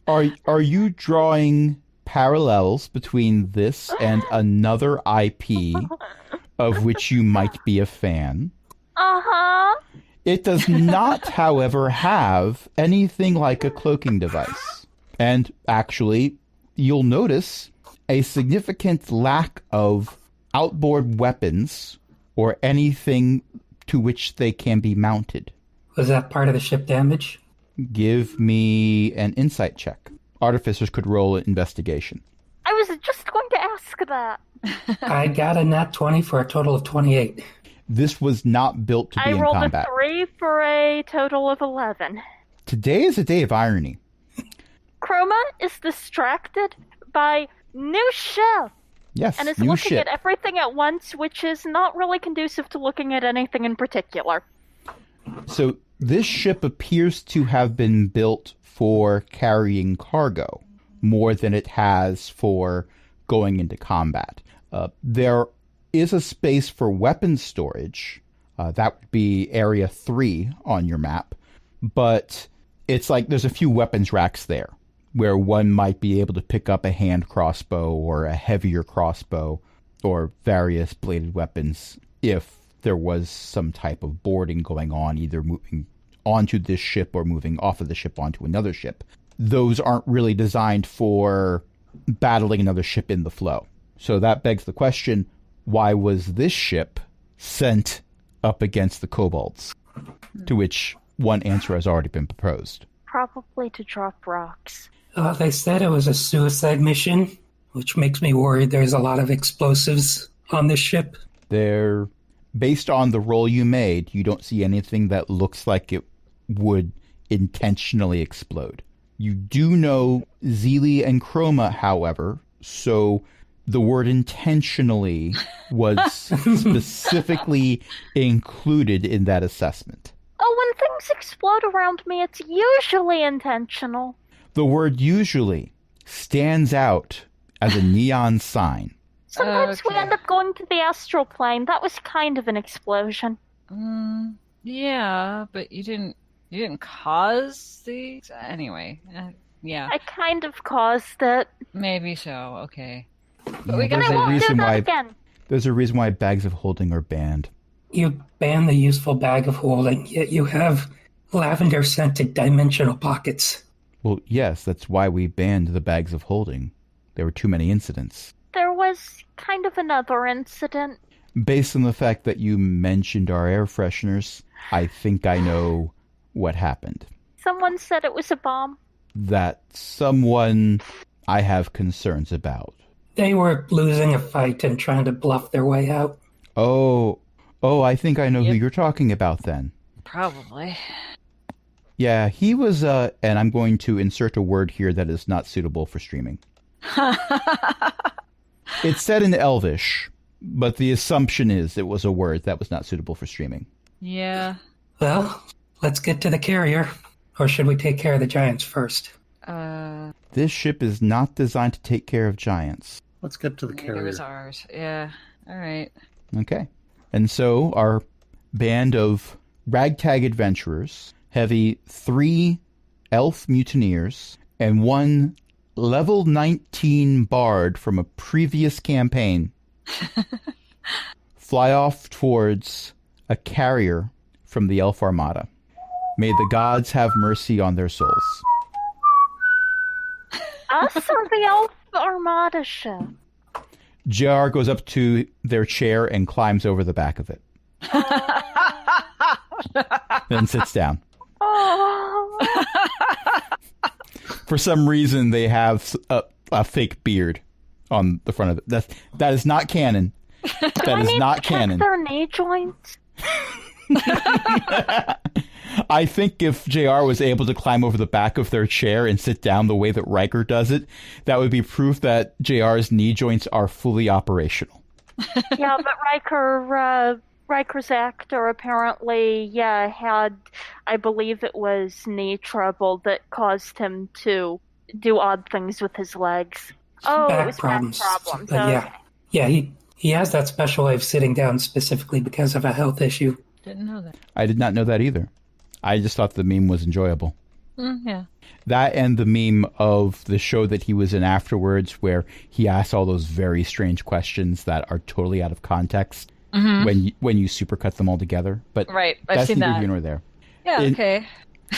Are you drawing parallels between this and another IP of which you might be a fan? Uh-huh. It does not, however, have anything like a cloaking device. And actually, you'll notice a significant lack of outboard weapons or anything to which they can be mounted. Was that part of the ship damage? Give me an insight check. Artificers could roll an investigation. I was just going to ask that. I got a nat 20 for a total of 28. This was not built to be I in rolled combat. a 3 for a total of 11. Today is a day of irony. Chroma is distracted by new ship Yes, and is new looking ship. at everything at once, which is not really conducive to looking at anything in particular. So this ship appears to have been built for carrying cargo more than it has for going into combat. There is a space for weapons storage. That would be Area 3 on your map. But it's like there's a few weapons racks there where one might be able to pick up a hand crossbow or a heavier crossbow or various bladed weapons if there was some type of boarding going on, either moving onto this ship or moving off of the ship onto another ship. Those aren't really designed for battling another ship in the flow. So that begs the question, why was this ship sent up against the kobolds? To which one answer has already been proposed. Probably to drop rocks. They said it was a suicide mission, which makes me worried there's a lot of explosives on this ship. They're, based on the roll you made, you don't see anything that looks like it would intentionally explode. You do know Zeely and Chroma, however, so the word intentionally was specifically included in that assessment. Oh, when things explode around me, it's usually intentional. The word usually stands out as a neon sign. Sometimes we Okay. end up going to the astral plane. That was kind of an explosion. Yeah, but you didn't cause the... Anyway, yeah, I kind of caused it. maybe so, okay. Yeah, we And got I won't do reason that why again. there's a reason why bags of holding are banned. You ban the useful bag of holding, yet you have lavender-scented dimensional pockets. Well, yes, that's why we banned the bags of holding. There were too many incidents. There was kind of another incident. Based on the fact that you mentioned our air fresheners, I think I know what happened. Someone said it was a bomb. That someone I have concerns about. They were losing a fight and trying to bluff their way out. Oh, I think I know who Yep. you're talking about then. Probably. Yeah, he was, and I'm going to insert a word here that is not suitable for streaming. It's said in Elvish, but the assumption is it was a word that was not suitable for streaming. Yeah. Well, let's get to the carrier. Or should we take care of the giants first? This ship is not designed to take care of giants. Let's get to the It carrier. was ours. Yeah. All right. Okay. And so our band of ragtag adventurers have 3 elf mutineers and 1 level 19 bard from a previous campaign fly off towards a carrier from the elf armada. May the gods have mercy on their souls. Us or the Elf Armada ship? JR goes up to their chair and climbs over the back of it. Then sits down. Oh, For some reason, they have a fake beard on the front of it. That is not canon. That is not canon. their knee joints. I think if JR was able to climb over the back of their chair and sit down the way that Riker does it, that would be proof that JR's knee joints are fully operational. Yeah, but Riker's actor apparently, had, I believe it was knee trouble that caused him to do odd things with his legs. Oh, it Back was problems. back problems. But Okay. yeah, he has that special way of sitting down specifically because of a health issue. Didn't know that. I did not know that either. I just thought the meme was enjoyable. Yeah. That and the meme of the show that he was in afterwards where he asks all those very strange questions that are totally out of context when you supercut them all together. But Right. I've that's seen neither that. here nor there. Yeah, In- okay.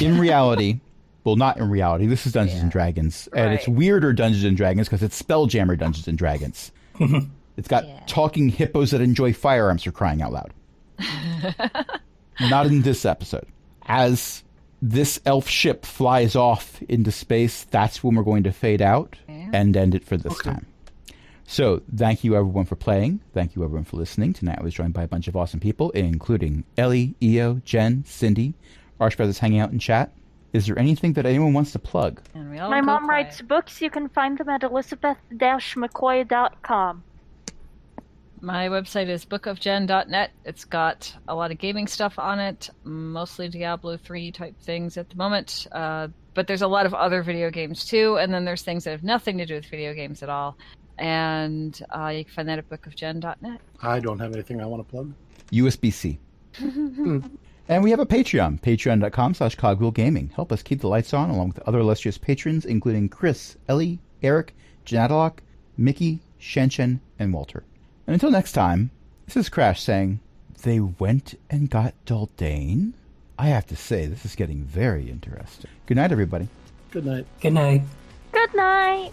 In reality, well, not in reality, this is Dungeons and Dragons. And it's Right. weirder Dungeons and Dragons because it's Spelljammer Dungeons and Dragons. It's got talking hippos that enjoy firearms for crying out loud. Not in this episode. As this elf ship flies off into space, that's when we're going to fade out and end it for this time. So, thank you everyone for playing. Thank you everyone for listening. Tonight I was joined by a bunch of awesome people, including Ellie, Io, Jen, Cindy. Archbeth is hanging out in chat. Is there anything that anyone wants to plug? And we all My go mom play. writes books. You can find them at elizabeth-mccoy.com. My website is bookofgen.net. It's got a lot of gaming stuff on it, mostly Diablo 3 type things at the moment. But there's a lot of other video games too, and then there's things that have nothing to do with video games at all. And you can find that at bookofgen.net. I don't have anything I want to plug. USB-C. And we have a Patreon, patreon.com/cogwheelgaming. Help us keep the lights on along with other illustrious patrons, including Chris, Ellie, Eric, Janadalok, Mickey, Shenchen, and Walter. And until next time, this is Crash saying, they went and got Daldane? I have to say, this is getting very interesting. Good night, everybody. Good night. Good night. Good night.